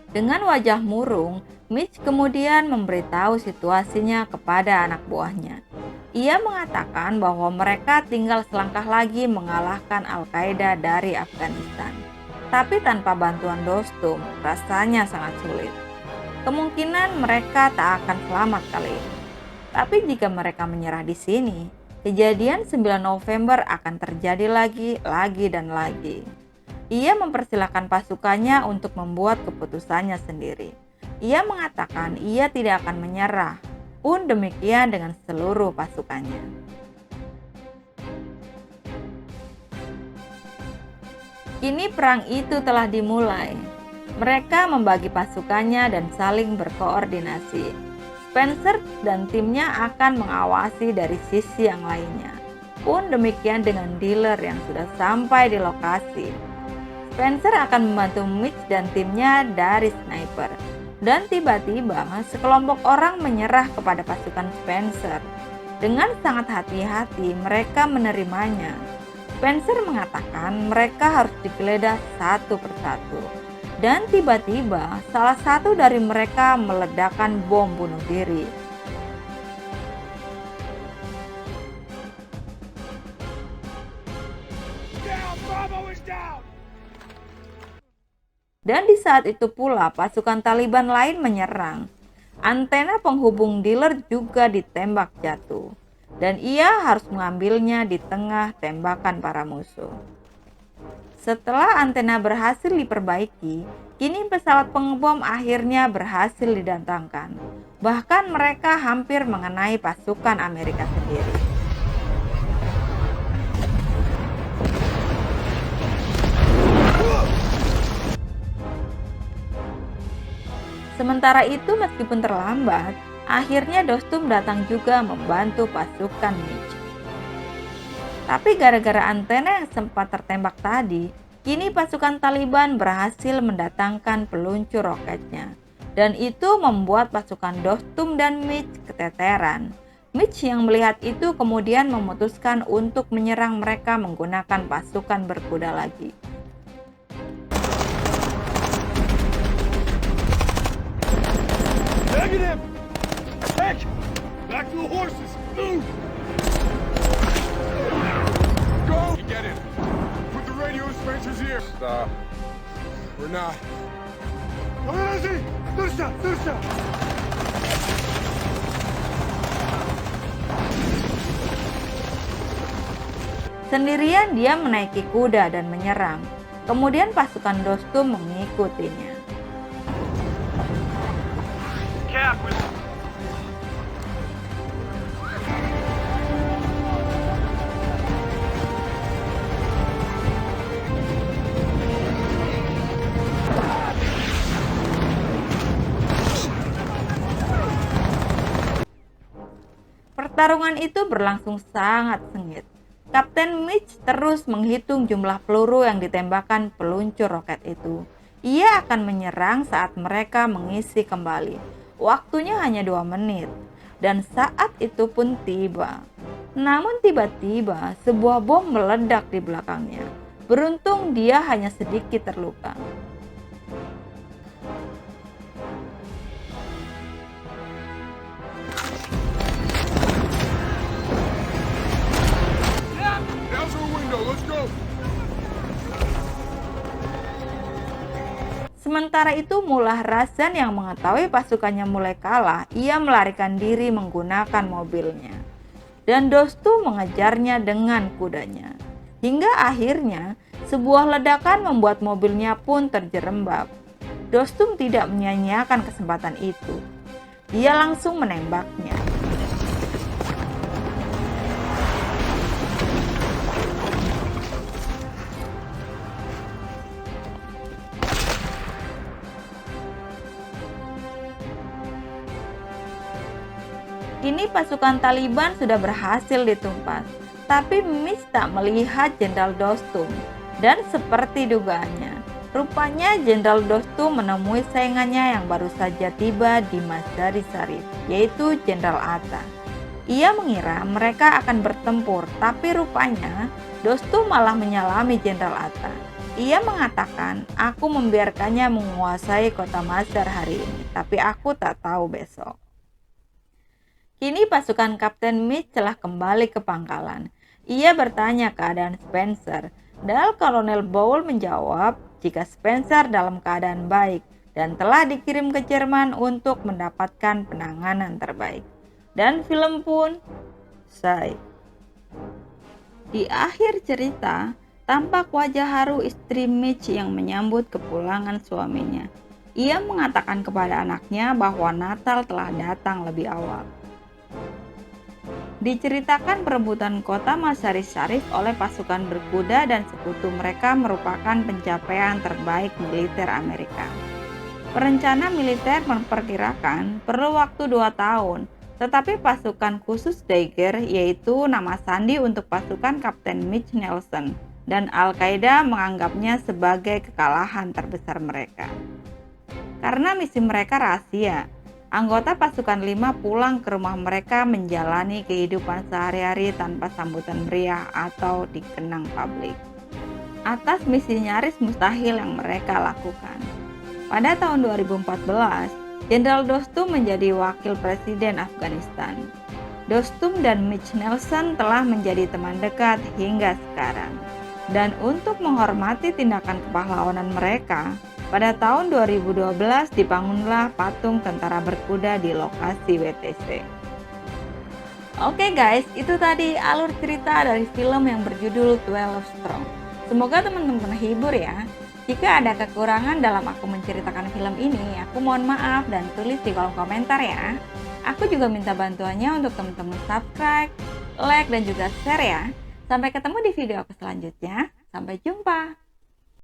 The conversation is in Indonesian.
Dengan wajah murung, Mitch kemudian memberitahu situasinya kepada anak buahnya. Ia mengatakan bahwa mereka tinggal selangkah lagi mengalahkan Al-Qaeda dari Afghanistan. Tapi tanpa bantuan Dostum, rasanya sangat sulit. Kemungkinan mereka tak akan selamat kali ini. Tapi jika mereka menyerah di sini, kejadian 9 November akan terjadi lagi dan lagi. Ia mempersilahkan pasukannya untuk membuat keputusannya sendiri. Ia mengatakan ia tidak akan menyerah, pun demikian dengan seluruh pasukannya. Kini perang itu telah dimulai. Mereka membagi pasukannya dan saling berkoordinasi. Spencer dan timnya akan mengawasi dari sisi yang lainnya. Pun demikian dengan dealer yang sudah sampai di lokasi. Spencer akan membantu Mitch dan timnya dari sniper. Dan tiba-tiba sekelompok orang menyerah kepada pasukan Spencer. Dengan sangat hati-hati mereka menerimanya. Spencer mengatakan mereka harus digeledah satu persatu. Dan tiba-tiba salah satu dari mereka meledakkan bom bunuh diri. Dan di saat itu pula pasukan Taliban lain menyerang. Antena penghubung dealer juga ditembak jatuh. Dan ia harus mengambilnya di tengah tembakan para musuh. Setelah antena berhasil diperbaiki, kini pesawat pengebom akhirnya berhasil didatangkan. Bahkan mereka hampir mengenai pasukan Amerika sendiri. Sementara itu meskipun terlambat, akhirnya Dostum datang juga membantu pasukan Mitch. Tapi gara-gara antena yang sempat tertembak tadi, kini pasukan Taliban berhasil mendatangkan peluncur roketnya. Dan itu membuat pasukan Dostum dan Mitch keteteran. Mitch yang melihat itu kemudian memutuskan untuk menyerang mereka menggunakan pasukan berkuda lagi. Negative! Heck! Back to the horses! Move! Go! Get it! Put the radio in Spencer's ear! Stop. We're not. Easy! Susha! Susha! Sendirian dia menaiki kuda dan menyerang. Kemudian pasukan Dostum mengikutinya. Pertarungan itu berlangsung sangat sengit. Kapten Mitch terus menghitung jumlah peluru yang ditembakkan peluncur roket itu. Ia akan menyerang saat mereka mengisi kembali. Waktunya hanya 2 menit. Dan saat itu pun tiba. Namun tiba-tiba sebuah bom meledak di belakangnya. Beruntung dia hanya sedikit terluka. Now's our window, let's go! Sementara itu Mullah Razan yang mengetahui pasukannya mulai kalah, ia melarikan diri menggunakan mobilnya. Dan Dostum mengejarnya dengan kudanya. Hingga akhirnya sebuah ledakan membuat mobilnya pun terjerembab. Dostum tidak menyia-nyiakan kesempatan itu. Dia langsung menembaknya. Kini pasukan Taliban sudah berhasil ditumpas, tapi Mitch tak melihat Jenderal Dostum. Dan seperti dugaannya, rupanya Jenderal Dostum menemui saingannya yang baru saja tiba di Mazar-i Sharif, yaitu Jenderal Atta. Ia mengira mereka akan bertempur, tapi rupanya Dostum malah menyalami Jenderal Atta. Ia mengatakan, "Aku membiarkannya menguasai kota Mazar hari ini, tapi aku tak tahu besok." Kini pasukan Kapten Mitch telah kembali ke pangkalan. Ia bertanya keadaan Spencer, dan Kolonel Bowell menjawab jika Spencer dalam keadaan baik dan telah dikirim ke Jerman untuk mendapatkan penanganan terbaik. Dan film pun selesai. Di akhir cerita, tampak wajah haru istri Mitch yang menyambut kepulangan suaminya. Ia mengatakan kepada anaknya bahwa Natal telah datang lebih awal. Diceritakan perebutan kota Mazar-i Sharif oleh pasukan berkuda dan sekutu mereka merupakan pencapaian terbaik militer Amerika. Perencana militer memperkirakan perlu waktu 2 tahun, tetapi pasukan khusus Dagger, yaitu nama sandi untuk pasukan Kapten Mitch Nelson, dan Al-Qaeda menganggapnya sebagai kekalahan terbesar mereka. Karena misi mereka rahasia, anggota pasukan 5 pulang ke rumah mereka menjalani kehidupan sehari-hari tanpa sambutan meriah atau dikenang publik. Atas misi nyaris mustahil yang mereka lakukan. Pada tahun 2014, Jenderal Dostum menjadi wakil presiden Afghanistan. Dostum dan Mitch Nelson telah menjadi teman dekat hingga sekarang. Dan untuk menghormati tindakan kepahlawanan mereka, pada tahun 2012 dibangunlah patung tentara berkuda di lokasi WTC. Oke guys, itu tadi alur cerita dari film yang berjudul 12 Strong. Semoga teman-teman terhibur ya. Jika ada kekurangan dalam aku menceritakan film ini, aku mohon maaf dan tulis di kolom komentar ya. Aku juga minta bantuannya untuk teman-teman subscribe, like, dan juga share ya. Sampai ketemu di video aku selanjutnya. Sampai jumpa.